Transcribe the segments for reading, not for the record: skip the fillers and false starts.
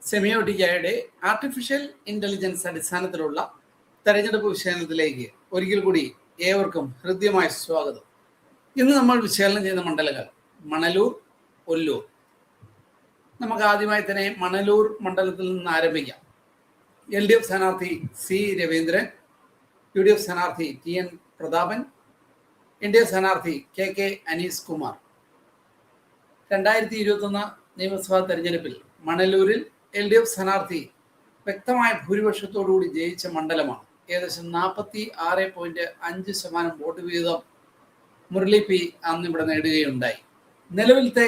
സെമിയോട്ടിക്കയുടെ artificial intelligence അടിസ്ഥാനത്തിലുള്ള തെരഞ്ഞെടുപ്പ് വിശകലനത്തിലേക്ക് ഒരിക്കൽ കൂടി ഏവർക്കും ഹൃദ്യമായ സ്വാഗതം. ഇന്ന് നമ്മൾ വിശകലനം ചെയ്യുന്ന മണ്ഡലങ്ങൾ മണലൂർ, ഒല്ലൂർ. നമുക്ക് ആദ്യമായി തന്നെ മണലൂർ മണ്ഡലത്തിൽ നിന്ന് ആരംഭിക്കാം. LDF സ്ഥാനാർത്ഥി സി രവീന്ദ്രൻ, UDF സ്ഥാനാർത്ഥി TN പ്രതാപൻ, NDA സ്ഥാനാർത്ഥി KK അനീസ് കുമാർ. 2021 നിയമസഭാ തെരഞ്ഞെടുപ്പിൽ മണലൂരിൽ LDF സ്ഥാനാർത്ഥി വ്യക്തമായ ഭൂരിപക്ഷത്തോടുകൂടി ജയിച്ച മണ്ഡലമാണ്. ഏകദേശം 46.5% വോട്ട് വീതം മുരളി പി അന്ന് ഇവിടെ നേടുകയുണ്ടായി. നിലവിലത്തെ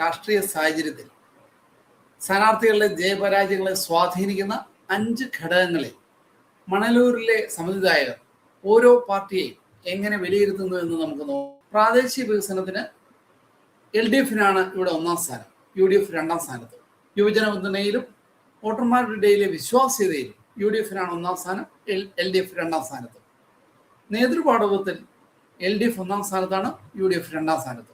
രാഷ്ട്രീയ സാഹചര്യത്തിൽ സ്ഥാനാർത്ഥികളുടെ ജയപരാജയങ്ങളെ സ്വാധീനിക്കുന്ന 5 ഘടകങ്ങളിൽ മണലൂരിലെ സമ്മതിദായകർ ഓരോ പാർട്ടിയെയും എങ്ങനെ വിലയിരുത്തുന്നു എന്ന് നമുക്ക് നോക്കാം. പ്രാദേശിക വികസനത്തിന് LDFനാണ് ഇവിടെ 1ാം സ്ഥാനം, UDF 2ാം സ്ഥാനത്ത്. യുവജന പിന്തുണയിലും വോട്ടർമാരുടെ ഇടയിലെ വിശ്വാസ്യതയിലും UDFനാണ് 1ാം സ്ഥാനം, LDF 2ാം സ്ഥാനത്ത്. നേതൃപാടവത്തിൽ LDF 1ാം സ്ഥാനത്താണ്, UDF 2ാം സ്ഥാനത്ത്.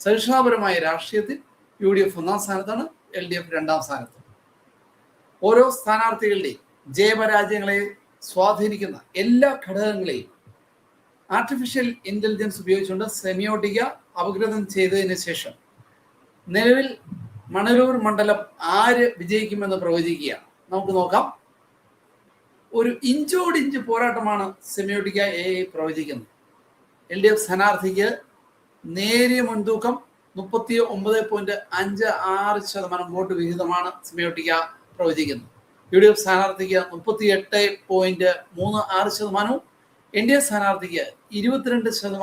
സഹിഷ്ണുതാപരമായ രാഷ്ട്രീയത്തിൽ UDF 1ാം സ്ഥാനത്താണ്, LDF 2ാം സ്ഥാനത്ത്. ഓരോ സ്ഥാനാർത്ഥികളുടെയും ജയപരാജയങ്ങളെ സ്വാധീനിക്കുന്ന എല്ലാ ഘടകങ്ങളെയും ആർട്ടിഫിഷ്യൽ ഇന്റലിജൻസ് ഉപയോഗിച്ചുകൊണ്ട് സെമിയോട്ടിക്ക അപഗ്രഥനം ചെയ്തതിന് ശേഷം നിലവിൽ മണലൂർ മണ്ഡലം ആര് വിജയിക്കുമെന്ന് പ്രവചിക്കുകയാണ്. നമുക്ക് നോക്കാം. ഒരു ഇഞ്ചോടിഞ്ച് പോരാട്ടമാണ് സെമിയോട്ടിക്ക പ്രവചിക്കുന്നത്. LDF സ്ഥാനാർത്ഥിക്ക് നേരിയ മുൻതൂക്കം 39.56% വോട്ട് വിഹിതമാണ് സെമിയോട്ടിക്ക പ്രവചിക്കുന്നത്. UDF സ്ഥാനാർത്ഥിക്ക് 38.36%, NDA സ്ഥാനാർത്ഥിക്ക് 22%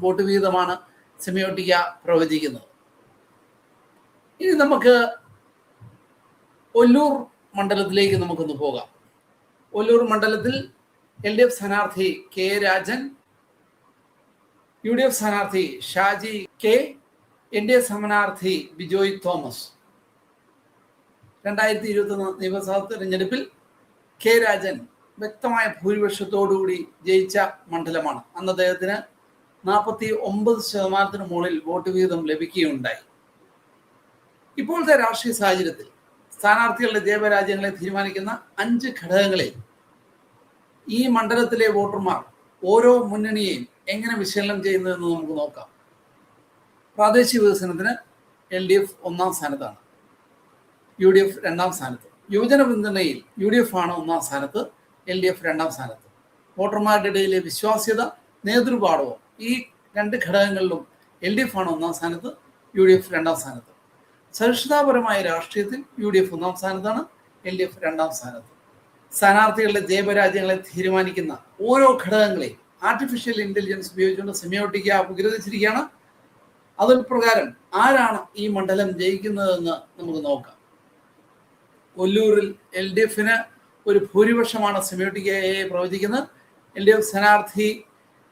വോട്ട് വിഹിതമാണ് സെമിയോട്ടിക്ക പ്രവചിക്കുന്നത്. ഇനി നമുക്ക് ഒല്ലൂർ മണ്ഡലത്തിലേക്ക് നമുക്കൊന്ന് പോകാം. ഒല്ലൂർ മണ്ഡലത്തിൽ LDF സ്ഥാനാർത്ഥി K രാജൻ, UDF സ്ഥാനാർത്ഥി ഷാജി K, NDA സ്ഥാനാർത്ഥി ബിജോയ് തോമസ്. 2021 നിയമസഭാ തെരഞ്ഞെടുപ്പിൽ K രാജൻ വ്യക്തമായ ഭൂരിപക്ഷത്തോടുകൂടി ജയിച്ച മണ്ഡലമാണ്. അന്ന് അദ്ദേഹത്തിന് 49% മുകളിൽ വോട്ട് വീതം ലഭിക്കുകയുണ്ടായി. ഇപ്പോഴത്തെ രാഷ്ട്രീയ സാഹചര്യത്തിൽ സ്ഥാനാർത്ഥികളുടെ ജയപരാജയങ്ങളെ തീരുമാനിക്കുന്ന 5 ഘടകങ്ങളിൽ ഈ മണ്ഡലത്തിലെ വോട്ടർമാർ ഓരോ മുന്നണിയെയും എങ്ങനെ വിശകലനം ചെയ്യുന്നതെന്ന് നമുക്ക് നോക്കാം. പ്രാദേശിക വികസനത്തിന് LDF 1ാം സ്ഥാനത്താണ്, UDF 2ാം സ്ഥാനത്ത്. യുവജന പിന്തുണയിൽ UDF ആണ് 1ാം സ്ഥാനത്ത്, LDF 2ാം സ്ഥാനത്ത്. വോട്ടർമാരുടെ ഇടയിലെ വിശ്വാസ്യത, നേതൃപാടവം, ഈ 2 ഘടകങ്ങളിലും LDF ആണ് 1ാം സ്ഥാനത്ത്, UDF 2ാം സ്ഥാനത്ത്. സഹിഷ്ണുതാപരമായ രാഷ്ട്രീയത്തിൽ UDF 1ാം സ്ഥാനത്താണ്, LDF 2ാം സ്ഥാനത്ത്. സ്ഥാനാർത്ഥികളുടെ ജയപരാജയങ്ങളെ തീരുമാനിക്കുന്ന ഓരോ ഘടകങ്ങളെയും ആർട്ടിഫിഷ്യൽ ഇന്റലിജൻസ് ഉപയോഗിച്ചുകൊണ്ട് സെമിയോട്ടിക്ക അപഗ്രഥിച്ചിരിക്കുകയാണ്. അതിൽ പ്രകാരം ആരാണ് ഈ മണ്ഡലം ജയിക്കുന്നതെന്ന് നമുക്ക് നോക്കാം. ഒല്ലൂരിൽ LDFന് ഒരു ഭൂരിപക്ഷമാണ് സെമിയോട്ടിക്കയെ പ്രവചിക്കുന്നത്. LDF സ്ഥാനാർത്ഥി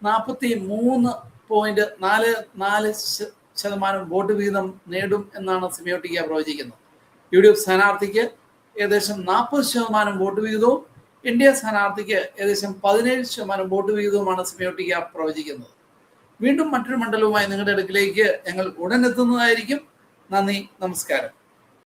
43.44% വോട്ട് വീതം നേടും എന്നാണ് സെമിയോട്ടിക്ക പ്രവചിക്കുന്നത്. UDF സ്ഥാനാർത്ഥിക്ക് ഏകദേശം 40% വോട്ട് വീതവും, NDA സ്ഥാനാർത്ഥിക്ക് ഏകദേശം 17% വോട്ട് വീതവുമാണ് സെമിയോട്ടിക്ക പ്രവചിക്കുന്നത്. വീണ്ടും മറ്റൊരു മണ്ഡലവുമായി നിങ്ങളുടെ അടുക്കിലേക്ക് ഞങ്ങൾ ഉടൻ എത്തുന്നതായിരിക്കും. നന്ദി, നമസ്കാരം.